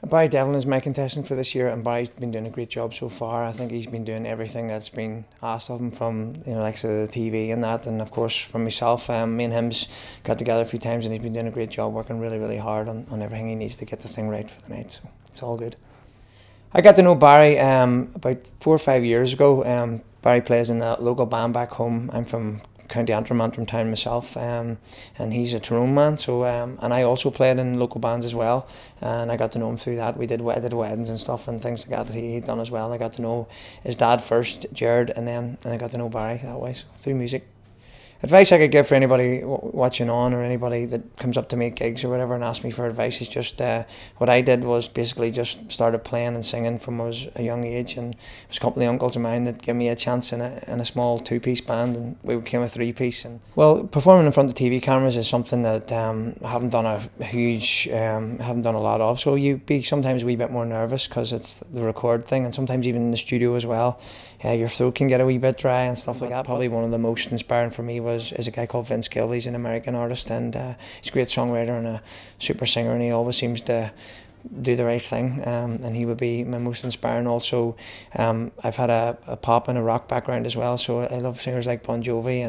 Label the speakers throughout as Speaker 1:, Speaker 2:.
Speaker 1: Barry Devlin is my contestant for this year, and Barry's been doing a great job so far. I think he's been doing everything that's been asked of him from like the TV and that, and of course from myself. Me and him's got together a few times, and he's been doing a great job, working really hard on everything he needs to get the thing right for the night. So it's all good. I got to know Barry about 4 or 5 years ago. Barry plays in a local band back home. I'm from County Antrim Town myself, and he's a Tyrone man. So and I also played in local bands as well, and I got to know him through that. I did weddings and stuff and things like that he'd done as well. And I got to know his dad first, Jared, and I got to know Barry that way, so through music. Advice I could give for anybody watching on, or anybody that comes up to me at gigs or whatever and asks me for advice, is just what I did was basically just started playing and singing from I was a young age, and it was a couple of uncles of mine that gave me a chance in a small 2-piece band, and we became a 3-piece. And well, performing in front of TV cameras is something that I haven't done haven't done a lot of. So you be sometimes a wee bit more nervous because it's the record thing, and sometimes even in the studio as well. Your throat can get a wee bit dry and stuff like that. Probably one of the most inspiring for me is a guy called Vince Gill. He's an American artist, and he's a great songwriter and a super singer, and he always seems to do the right thing, and he would be my most inspiring. Also, I've had a pop and a rock background as well, so I love singers like Bon Jovi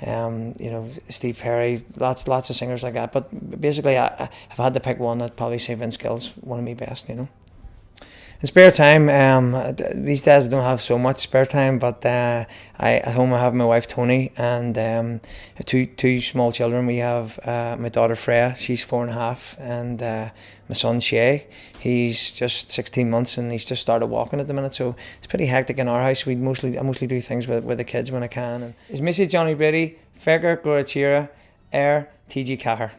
Speaker 1: and Steve Perry, lots of singers like that. But basically, if I had to pick one, I'd probably say Vince Gill's one of my best. In spare time, these days I don't have so much spare time, but at home I have my wife Tony and two small children. We have my daughter Freya, she's 4.5, and my son Shay, he's just 16 months and he's just started walking at the minute, so it's pretty hectic in our house. I mostly do things with the kids when I can. And his Mrs. Johnny Brady, Fegar, Glór Tíre, TG4.